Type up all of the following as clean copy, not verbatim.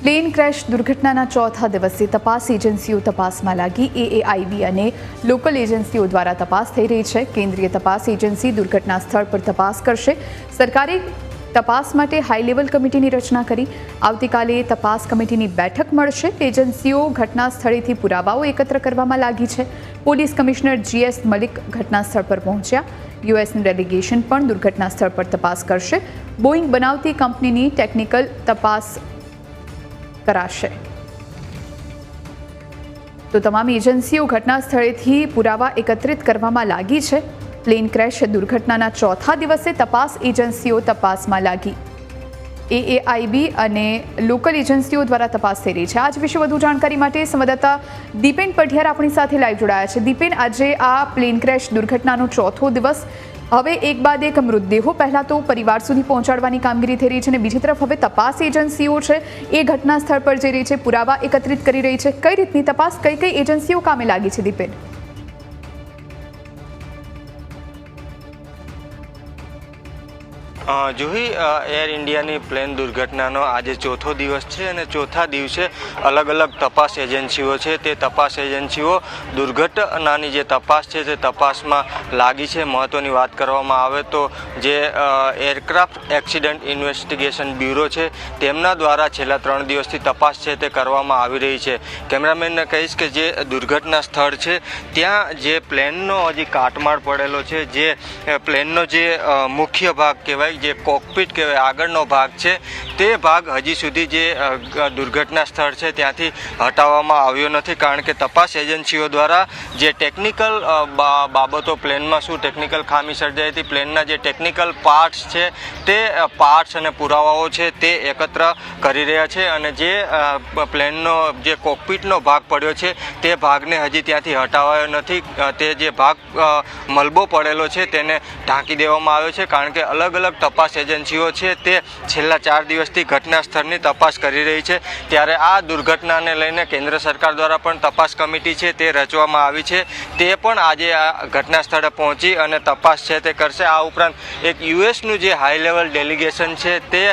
Plane crash દુર્ઘટનાના ચોથા દિવસે તપાસ એજન્સીઓ તપાસમાં લાગી। એએઆઈબી અને લોકલ એજન્સીઓ દ્વારા તપાસ થઈ રહી છે। કેન્દ્રીય તપાસ એજન્સી દુર્ઘટના સ્થળ પર તપાસ કરશે। સરકારે તપાસ માટે હાઈ લેવલ કમિટીની રચના કરી। આવતીકાલે તપાસ કમિટીની બેઠક મળશે। એજન્સીઓ ઘટના સ્થળેથી પુરાવાઓ એકત્ર કરવામાં લાગી છે। પોલીસ કમિશનર જીએસ મલિક ઘટના સ્થળ પર પહોંચ્યા। યુએસનું ડેલિગેશન પણ દુર્ઘટના સ્થળ પર તપાસ કરશે। બોઇંગ બનાવતી કંપનીની ટેકનિકલ તપાસ कराशे। तो तमाम एजेंसीओ घटना स्थळेथी पुरावा एकत्रित करवामां लागी छे। प्लेन क्रेश दुर्घटनाना चौथा दिवसे तपास एजेंसीओ तपासमां लागी। एएआईबी અને લોકલ એજન્સીઓ દ્વારા તપાસ થઈ રહી છે। આજ વિશે વધુ જાણકારી માટે સંવાદદાતા દીપેન પઢિયાર આપણી સાથે લાઈવ જોડાયા છે। દીપેન, આજે આ પ્લેન ક્રેશ દુર્ઘટનાનો ચોથો દિવસ, હવે એક બાદ એક મૃતદેહો પહેલા તો પરિવાર સુધી પહોંચાડવાની કામગીરી થઈ રહી છે અને બીજી તરફ હવે તપાસ એજન્સીઓ છે એ ઘટના સ્થળ પર જઈ રહી છે, પુરાવા એકત્રિત કરી રહી છે। કઈ રીતની તપાસ, કઈ કઈ એજન્સીઓ કામે લાગી છે દીપેન? જુહી, એર ઇન્ડિયાની પ્લેન દુર્ઘટનાનો આજે ચોથો દિવસ છે અને ચોથા દિવસે અલગ અલગ તપાસ એજન્સીઓ છે તે તપાસ એજન્સીઓ દુર્ઘટનાની જે તપાસ છે તે તપાસમાં લાગી છે। મહત્ત્વની વાત કરવામાં આવે તો જે એરક્રાફ્ટ એક્સિડન્ટ ઇન્વેસ્ટિગેશન બ્યુરો છે તેમના દ્વારા છેલ્લા 3 દિવસથી તપાસ છે તે કરવામાં આવી રહી છે। કેમેરામેનને કહીશ કે જે દુર્ઘટના સ્થળ છે ત્યાં જે પ્લેનનો હજી કાટમાળ પડેલો છે, જે પ્લેનનો જે મુખ્ય ભાગ કહેવાય, જે કોકપિટ કહેવાય, આગળનો ભાગ છે તે ભાગ હજી સુધી જે દુર્ઘટના સ્થળ છે ત્યાંથી હટાવવામાં આવ્યો નથી, કારણ કે તપાસ એજન્સીઓ દ્વારા જે ટેકનિકલ બાબતો, પ્લેનમાં શું ટેકનિકલ ખામી સર્જાઈ હતી, પ્લેનના જે ટેકનિકલ પાર્ટ્સ છે તે પાર્ટ્સ અને પુરાવાઓ છે તે એકત્ર કરી રહ્યા છે અને જે પ્લેનનો જે કોકપિટનો ભાગ પડ્યો છે તે ભાગને હજી ત્યાંથી હટાવાયો નથી। તે જે ભાગ મલબો પડેલો છે તેને ઢાંકી દેવામાં આવ્યો છે, કારણ કે અલગ અલગ તપાસ એજન્સીઓ છે તે છેલ્લા 4 દિવસથી ઘટના સ્થળની તપાસ કરી રહી છે। ત્યારે આ દુર્ઘટનાને લઈને કેન્દ્ર સરકાર દ્વારા પણ તપાસ કમિટી છે તે રચવામાં આવી છે। તે પણ આજે આ ઘટના સ્થળે પહોંચી અને તપાસ છે તે કરશે। આ ઉપરાંત એક યુએસનું જે હાઈ લેવલ ડેલિગેશન છે તે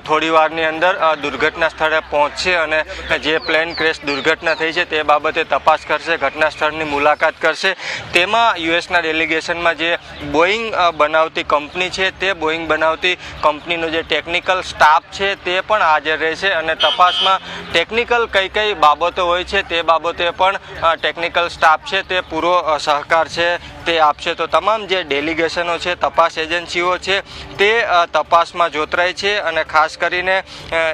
થોડી વારની અંદર દુર્ઘટના સ્થળે પહોંચશે અને જે પ્લેન ક્રેશ દુર્ઘટના થઈ છે તે બાબતે તપાસ કરશે, ઘટના સ્થળની મુલાકાત કરશે। તેમાં યુએસના ડેલિગેશનમાં જે બોઇંગ બનાવતી કંપની છે તે બોઇંગ બનાવતી કંપનીનો જે ટેકનિકલ સ્ટાફ છે તે પણ હાજર રહેશે અને તપાસમાં ટેકનિકલ કઈ બાબતો હોય છે તે બાબતે પણ ટેકનિકલ સ્ટાફ છે તે પૂરો સહકાર છે તે આપશે। તો તમામ જે ડેલિગેશનો છે, તપાસ એજન્સીઓ છે તે તપાસમાં જોતરાય છે અને ખાસ કરીને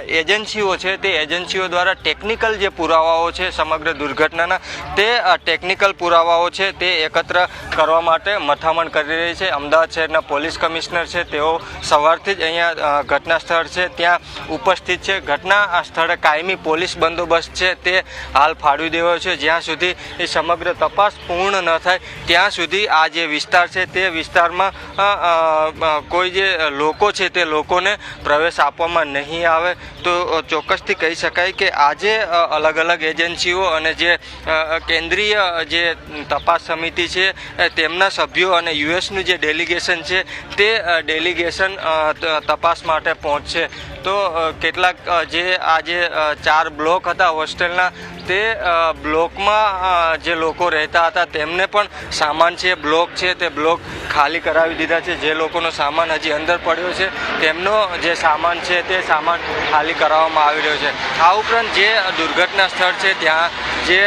એજન્સીઓ છે તે એજન્સીઓ દ્વારા ટેકનિકલ જે પુરાવાઓ છે સમગ્ર દુર્ઘટનાના તે ટેકનિકલ પુરાવાઓ છે તે એકત્ર કરવા માટે મથામણ કરી રહી છે। અમદાવાદ શહેરના પોલીસ કમિશનર છે તેઓ સવારથી જ અહીંયા ઘટના સ્થળ છે ત્યાં ઉપસ્થિત છે। ઘટના સ્થળે કાયમી પોલીસ બંદોબસ્ત છે તે હાલ ફાળવી દેવાયો છે। જ્યાં સુધી એ સમગ્ર તપાસ પૂર્ણ ન થાય ત્યાં સુધી આ જે વિસ્તાર છે તે વિસ્તારમાં કોઈ જે લોકો છે તે લોકોને પ્રવેશ આપવામાં નહીં આવે। તો ચોક્કસથી કહી શકાય કે આજે અલગ અલગ એજન્સીઓ અને જે કેન્દ્રીય જે તપાસ સમિતિ છે તેમના સભ્યો અને યુએસનું જે ડેલિગેશન છે તે ડેલિગેશન તપાસ માટે પહોંચશે। તો કેટલાક જે આજે 4 બ્લોક હતા હોસ્ટેલના તે બ્લોકમાં જે લોકો રહેતા હતા તેમને પણ સામાન છે, બ્લોક છે તે બ્લોક ખાલી કરાવી દીધા છે। જે લોકોનો સામાન હજી અંદર પડ્યો છે તેમનો જે સામાન છે તે સામાન ખાલી કરાવવામાં આવી રહ્યો છે। આ ઉપરાંત જે દુર્ઘટના સ્થળ છે ત્યાં જે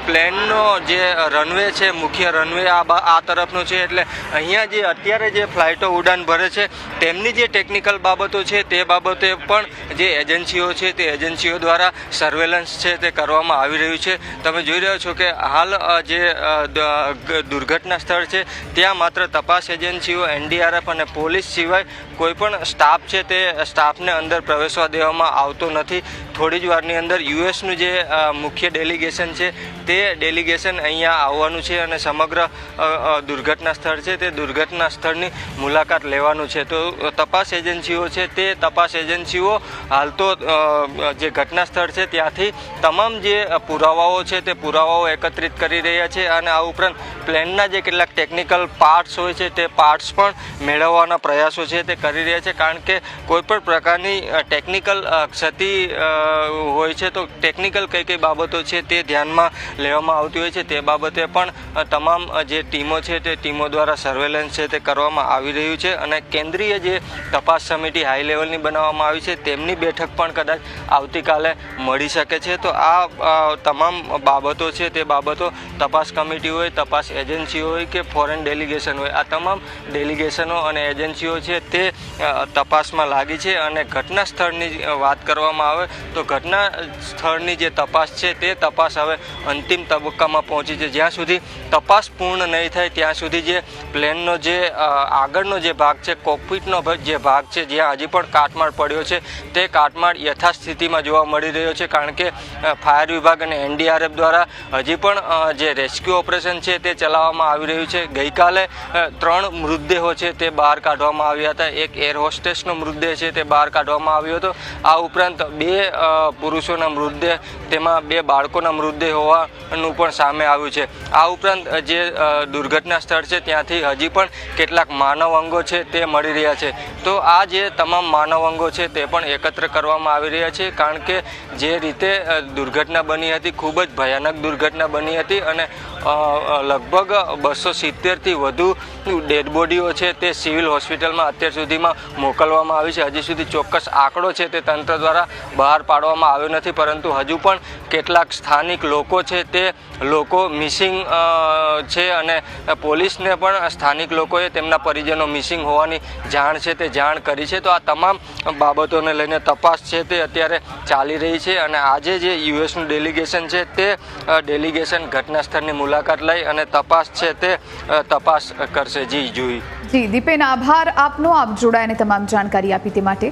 પ્લેનનો જે રનવે છે, મુખ્ય રનવે આ તરફનો છે, એટલે અહીંયા જે અત્યારે જે ફ્લાઇટો ઉડાન ભરે છે તેમની જે ટેકનિકલ બાબતો છે તે બાબતે પણ જે એજન્સીઓ છે તે એજન્સીઓ દ્વારા સર્વેલન્સ છે તે કરવામાં આવી રહ્યું છે। તમે જોઈ રહ્યો છો કે હાલ જે દુર્ઘટના સ્થળ છે ત્યાં માત્ર તપાસ એજન્સીઓ, એનડીઆરએફ અને પોલીસ સિવાય કોઈ પણ સ્ટાફ છે તે સ્ટાફને અંદર પ્રવેશવા દેવામાં આવતો નથી। થોડી જ વારની અંદર યુએસનું જે મુખ્ય ડેલિગેશન છે તે ડેલિગેશન અહીંયા આવવાનું છે અને સમગ્ર દુર્ઘટના સ્થળ છે તે દુર્ઘટના સ્થળની મુલાકાત લેવાનું છે। તો તપાસ એજન્સીઓ છે તે તપાસ એજન્સીઓ હાલ તો જે ઘટના સ્થળ છે ત્યાંથી તમામ જે પુરાવાઓ છે તે પુરાવાઓ એકત્રિત કરી રહ્યા છે અને આ ઉપરાંત પ્લેનના જે કેટલાક ટેકનિકલ પાર્ટ્સ હોય છે તે પાર્ટ્સ પણ મેળવવાના પ્રયાસો છે તે કરી કરી રહ્યા છે, કારણ કે કોઈ પણ પ્રકારની ટેકનિકલ ક્ષતિ હોય છે તો ટેકનિકલ કઈ બાબતો છે તે ધ્યાનમાં લેવામાં આવતી હોય છે. તે બાબતે પણ તમામ જે ટીમો છે તે ટીમો દ્વારા સર્વેલન્સ છે તે કરવામાં આવી રહ્યું છે. અને કેન્દ્રીય જે તપાસ સમિતિ હાઈ લેવલની બનાવવામાં આવી છે તેમની બેઠક પણ કદાચ આવતીકાલે મળી શકે છે. તો આ તમામ બાબતો છે તે બાબતો તપાસ કમિટી હોય, તપાસ એજન્સીઓ હોય કે ફોરેન ડેલિગેશન હોય, આ તમામ ડેલિગેશનો અને એજન્સીઓ છે તે તપાસમાં લાગી છે. અને ઘટના સ્થળની વાત કરવામાં આવે તો ઘટના સ્થળની જે તપાસ છે તે તપાસ હવે અંતિમ તબક્કામાં પહોંચી છે. જ્યાં સુધી તપાસ પૂર્ણ નહીં થાય ત્યાં સુધી જે પ્લેનનો જે આગળનો જે ભાગ છે, કોકપિટનો જે ભાગ છે, જ્યાં હજી પણ કાટમાળ પડ્યો છે તે કાટમાળ યથાસ્થિતિમાં જોવા મળી રહ્યો છે, કારણ કે ફાયર વિભાગ અને NDRF દ્વારા હજી પણ જે રેસ્ક્યુ ઓપરેશન છે તે ચલાવવામાં આવી રહ્યું છે. ગઈકાલે 3 મૃતદેહો છે તે બહાર કાઢવામાં આવ્યા હતા. એક એર હોસ્ટેસનો મૃતદેહ છે તે બહાર કાઢવામાં આવ્યો હતો. આ ઉપરાંત 2 પુરુષોના મૃતદેહ, તેમાં 2 બાળકોના મૃતદેહ હોવાનું પણ સામે આવ્યું છે. આ ઉપરાંત જે દુર્ઘટના સ્થળ છે ત્યાંથી હજી પણ કેટલાક માનવ અંગો છે તે મળી રહ્યા છે. તો આ જે તમામ માનવ અંગો છે તે પણ એકત્ર કરવામાં આવી રહ્યા છે, કારણ કે જે રીતે દુર્ઘટના બની હતી, ખૂબ જ ભયાનક દુર્ઘટના બની હતી અને લગભગ 270થી વધુ ડેડ બોડીઓ છે તે સિવિલ હોસ્પિટલમાં અત્યાર સુધીમાં મોકલવામાં આવી છે. હજી સુધી ચોક્કસ આંકડો છે તે તંત્ર દ્વારા બહાર પાડવામાં આવ્યો નથી, પરંતુ હજુ પણ કેટલાક સ્થાનિક લોકો છે તે લોકો મિસિંગ છે અને પોલીસને પણ સ્થાનિક લોકોએ તેમના પરિજનો મિસિંગ હોવાની જાણ છે તે જાણ કરી છે. તો આ તમામ બાબતોને લઈને તપાસ છે તે અત્યારે ચાલી રહી છે. અને આજે જે યુએસનું ડેલિગેશન છે તે ડેલિગેશન ઘટના સ્થળની મુલાકાત લઈ અને તપાસ છે તે તપાસ કરશે. જી દીપેન, આભાર આપનો, આપ જોડાઈને તમામ જાણકારી આપી તે માટે.